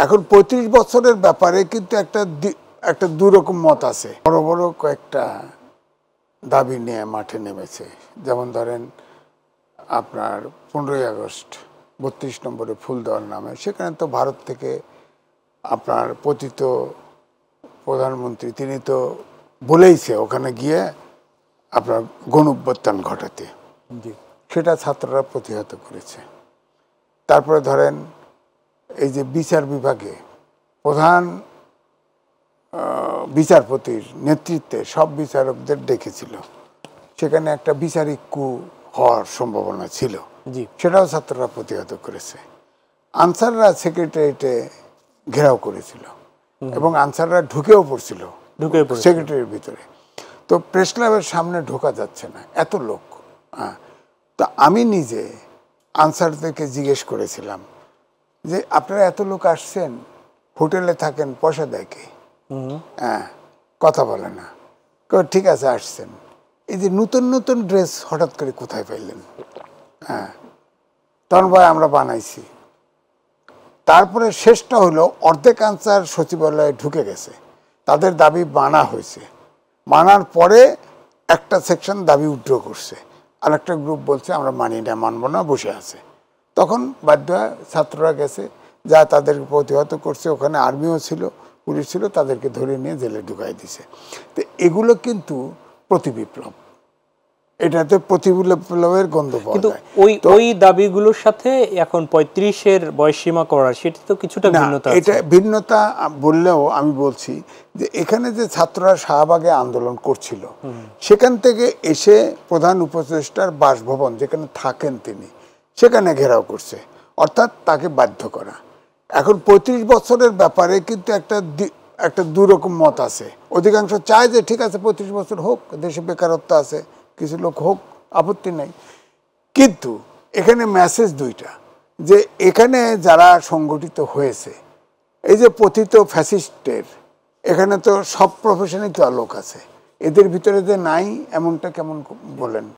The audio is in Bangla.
এখন ৩৫ বছরের ব্যাপারে কিন্তু একটা দুরকম মত আছে। বড় বড় কয়েকটা দাবি নিয়ে মাঠে নেমেছে। যেমন ধরেন আপনার ১৫ই আগস্ট ৩২ নম্বরে ফুল দেওয়ার নামে, সেখানে তো ভারত থেকে আপনার পতিত প্রধানমন্ত্রী তিনি তো বলেইছে ওখানে গিয়ে আপনার গণঅভ্যুত্থান ঘটাতে, সেটা ছাত্ররা প্রতিহত করেছে। তারপরে ধরেন এই যে বিচার বিভাগে প্রধান বিচারপতির নেতৃত্বে সব বিচারকদের ডেকেছিল, সেখানে একটা বিচারিক কু হওয়ার সম্ভাবনা ছিল, সেটাও ছাত্ররা প্রতিহত করেছে। আনসাররা সেক্রেটারিয়েটে ঘেরাও করেছিল এবং আনসাররা ঢুকেও পড়ছিল সেক্রেটারির ভিতরে। তো প্রেস ক্লাবের সামনে ঢোকা যাচ্ছে না, এত লোক। তো আমি নিজে আনসারদেরকে জিজ্ঞেস করেছিলাম যে আপনারা এত লোক আসছেন, হোটেলে থাকেন, পয়সা দেয় কে? হ্যাঁ, কথা বলে না। ঠিক আছে আসছেন, এই যে নতুন নতুন ড্রেস হঠাৎ করে কোথায় পাইলেন? হ্যাঁ, তখন ভাই আমরা বানাইছি। তারপরে শেষটা হলো অর্ধেক আনসার সচিবালয়ে ঢুকে গেছে, তাদের দাবি মানা হয়েছে। মানার পরে একটা সেকশন দাবি উইথড্র করছে, আর একটা গ্রুপ বলছে আমরা মানি না, মানবো না, বসে আছে। তখন বাধ্য হয় ছাত্ররা গেছে, যা তাদেরকে প্রতিহত করছে। ওখানে আর্মিও ছিল, পুলিশ ছিল, তাদেরকে ধরে নিয়ে জেলে ঢুকাই দিছে। তো এগুলো কিন্তু প্রতিবিপ্লব, এটাতে প্রতিবিপ্লবের গন্ধ পাওয়া যায়। ওই দাবিগুলোর সাথে এখন ৩৫-এর বয়সসীমা করার, সেটা তো কিছুটা ভিন্নতা আছে। এটা ভিন্নতা বললেও আমি বলছি যে এখানে যে ছাত্ররা শাহবাগে আন্দোলন করছিল, সেখান থেকে এসে প্রধান উপদেষ্টার বাসভবন যেখানে থাকেন তিনি, সেখানে ঘেরাও করছে, অর্থাৎ তাকে বাধ্য করা। এখন ৩৫ বছরের ব্যাপারে কিন্তু একটা দুরকম মত আছে। অধিকাংশ চায় যে ঠিক আছে ৩৫ বছর হোক, দেশে বেকারত্ব আছে, কিছু লোক হোক, আপত্তি নাই। কিন্তু এখানে মেসেজ দুইটা, যে এখানে যারা সংগঠিত হয়েছে, এই যে পতিত ফ্যাসিস্টের, এখানে তো সব প্রফেশনেই তো লোক আছে, এদের ভিতরে যে নাই এমনটা কেমন বলেন?